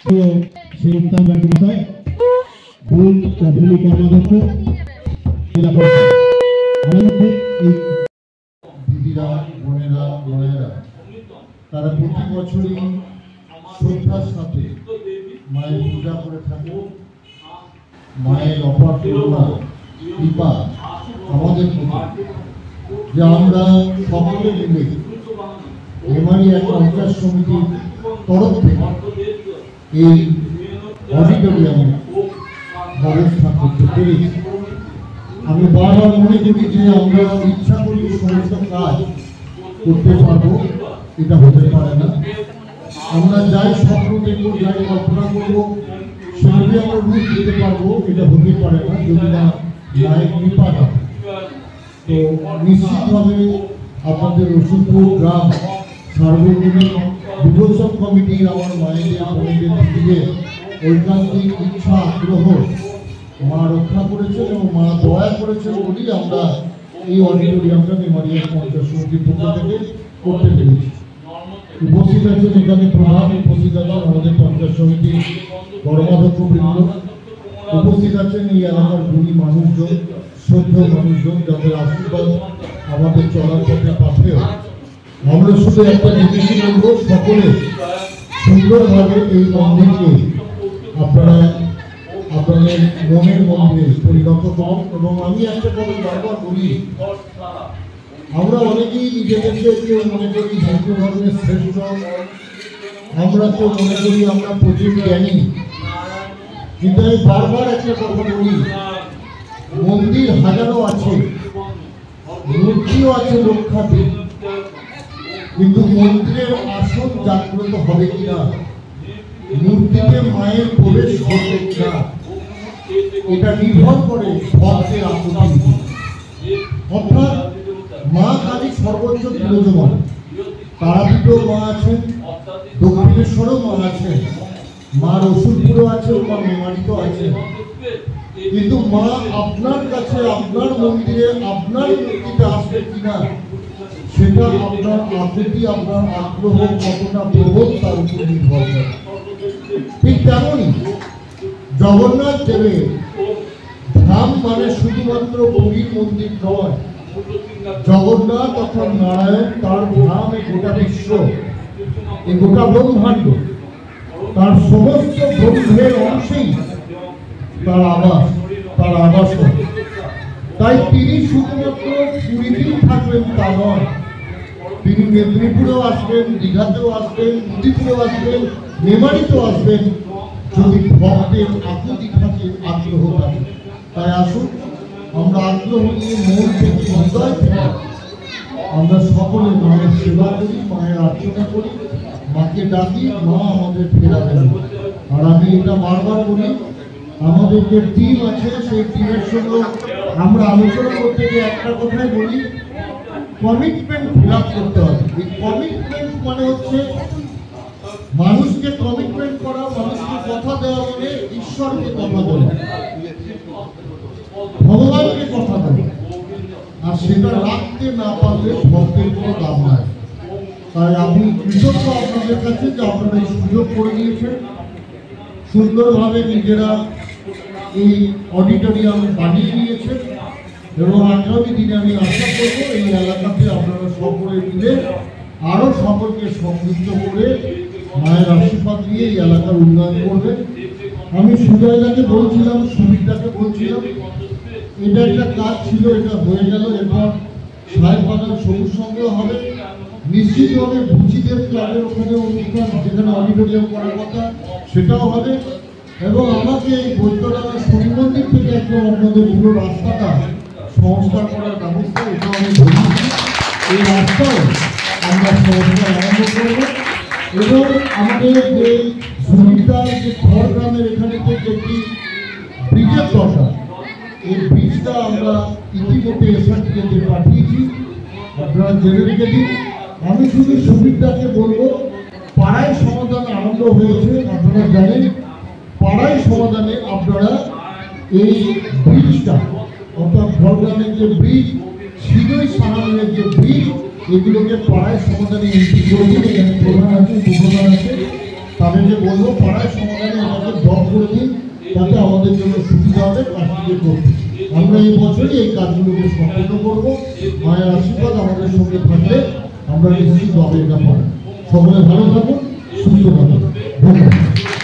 শ্রীরাম ব্যাংকমশাই ভুল ভূমি কর্মাধ্যক্ষ জেলা পরিষদ আমার মধ্যে এই দিদিরা বোনেরা মায়েরা তারা প্রতি বছরই শ্রদ্ধার সাথে মায়ের পূজা করে থাকে। মায়ের অপার করুণা কৃপা আমাদের প্রতি যে আমরা সকলে মিলে এবারই এক পঞ্চায়েত সমিতির তরফ থেকে এই অডিটোরিয়ামে ব্যবস্থা করতে পেরেছি। আমি বারবার মনে করি যে আমরা ইচ্ছা করি সমস্ত কাজ করতে পারবো, এটা হতে পারে না। আমরা যাই স্বপ্ন দেখবো, যাই কল্পনা করবো, সেভাবে আমরা রূপ দিতে পারবো, এটা হতে পারে না যদি না মায়ের কৃপা থাকে। তো নিশ্চিতভাবে আপনাদের রসুলপুর গ্রাম সার্বজনীন বিভূষণ কমিটির আমার মায়েদের বোনেদের দিদিদের ঐকান্তিক ইচ্ছা আগ্রহ মা রক্ষা করেছেন এবং মা দয়া করেছেন বলেই আমরা এই অডিটোরিয়ামটা মেমোরিয়াল পঞ্চায়েত সমিতির পক্ষ থেকে করতে পেরেছি। উপস্থিত আছেন এখানে প্রধান, উপস্থিত আছেন আমাদের পঞ্চায়েত সমিতির কর্মাধ্যক্ষ বৃন্দ, উপস্থিত আছেন এই এলাকার গুণী মানুষজন, শ্রদ্ধেয় মানুষজন, যাদের আশীর্বাদ আমাদের চলার পথে পাথেয়। আমরা শুধু একটা জিনিসই বলবো, সকলে সুন্দরভাবে এই মন্দিরকে আপনারা আপনাদের মনের মধ্যে পরিণত করুন। এবং আমি একটা কথা বারবার বলি, আমরা অনেকেই নিজেদেরকে কেউ মনে করি হিন্দু ধর্মের শ্রেষ্ঠ, আমরা কেউ মনে করি আমরা প্রচুর জ্ঞানী, কিন্তু আমি বারবার একটা কথা বলি, মন্দির হাজারো আছে, মূর্তিও আছে রক্ষাতে, কিন্তু মন্দিরের আসন জাগ্রত হবে কিনা, মূর্তিতে মায়ের প্রবেশ করবে কিনা, এটা নির্ভর করে ভক্তের আকুতি। অর্থাৎ মা কালী সর্বোচ্চ বিরাজমান, তারাপীঠেও মা আছেন, দক্ষিণেশ্বরেও মা আছেন, মা রসুলপুরও আছে, মা মেমারিতেও আছে। কিন্তু মা আপনার কাছে, আপনার মন্দিরে, আপনার মূর্তিতে আসবে কিনা, সেটা আপনার আকুতি, আপনার আগ্রহ কতটা প্রবল তার উপর নির্ভর করে। ঠিক তেমনই জগন্নাথ দেবের ধাম মানে শুধুমাত্র পুরীর মন্দির নয়, জগন্নাথ অর্থাৎ নারায়ণ, তার ধাম এই গোটা বিশ্ব, এই গোটা ব্রহ্মাণ্ড, তার সমস্ত ব্রহ্মের অংশেই তার আবাস, তার আবাসন। তাই তিনি শুধুমাত্র পুরীতেই থাকবেন তা নয়, তিনি মেদিনীপুরেও আসবেন, দীঘাতেও আসবেন, নদীপুরেও আসবেন, মেমারিতেও আসবেন, যদি ভক্তের আকুতি থাকে, আগ্রহ থাকে। তাই আসুন আমরা আগ্রহ নিয়ে মন থেকে, হৃদয় থেকে আমরা সকলে মায়ের সেবা করি, মায়ের আর্চনা করি, মাকে ডাকি, মা আমাদের ফেরা দেন। আর আমি এটা বারবার বলি, আমাদের যে টিম আছে সেই টিমের সঙ্গে আমরা আলোচনা করতে গিয়ে একটা কথাই বলি, কমিটমেন্ট ফিল আপ করতে হবে। এই কমিটমেন্ট মানে হচ্ছে মানুষকে কমিটমেন্ট করা, মানুষকে কথা দেওয়া, মানে ঈশ্বরকে কথা দেওয়া, ভগবানকে কথা দেওয়া। আর সেটা রাখতে না পারলে ভক্তের কোনো দাম নাই। তাই আমি কৃতজ্ঞ আপনাদের কাছে যে আপনারা এই সুযোগ করে দিয়েছেন, সুন্দরভাবে নিজেরা এই অডিটোরিয়াম বানিয়ে নিয়েছেন। এবং আগামী দিনে আমি আশা করবো এই এলাকাতে আপনারা সকলে মিলে আরও সকলকে সংযুক্ত করে মায়ের আশীর্বাদ দিয়ে এই এলাকার উন্নয়ন করবেন। আমি সুজয়দাকে বলছিলাম, সুমিতাকে বলছিলাম, এটা একটা কাজ ছিল, এটা হয়ে গেল। এরপর সাহেব বাগান সবুজ সংগ্রহ হবে, নিশ্চিতভাবে বুচিদের ক্লাবের ওখানে অনুষ্ঠান, যেখানে অডিটোরিয়াম করার কথা, সেটাও হবে। এবং আমাকে এই বৈদ্যনাথ শনি মন্দির থেকে একদম আপনাদের পুরো রাস্তাটা সংস্কার করার ব্যবস্থা, এটা আমি বলি, এই রাস্তায় আমরা সংস্কার আরম্ভ করব। এবং আমাদের যে সুবিধার যে খড়গ্রামের এখানে থেকে একটি ব্রিজের দরকার, এই ব্রিজটা আমরা ইতিমধ্যে এসআরটিকে পাঠিয়েছি, আপনারা জেনে রেখে দিন। আমি শুধু সুবিধাকে বলবো, পাড়ায় সমাধানে আনন্দ হয়েছে, আপনারা জানেন, পাড়ায় সমাধানে আপনারা এই ব্রিজটা, অর্থাৎ খড়গ্রামের যে ব্রিজ, শিরোই সাহানের যে ব্রিজ, এগুলোকে পাড়ায় সমাধানে এন্ট্রি করে দিন। এখানে প্রধান আছে, উপপ্রধান আছে, তাদেরকে বলবো পাড়ায় সমাধানে আমাদের ড্রপ করে দিন, তাতে আমাদের জন্য সুবিধা হবে কাজটিকে করতে। আমরা এই বছরই এই কাজগুলোকে সম্পন্ন করবো। মায়ের আশীর্বাদ আমাদের সঙ্গে থাকলে আমরা নিশ্চিত হবে এটা পাবো। সকলে ভালো থাকুন, সুস্থ থাকুন। ধন্যবাদ।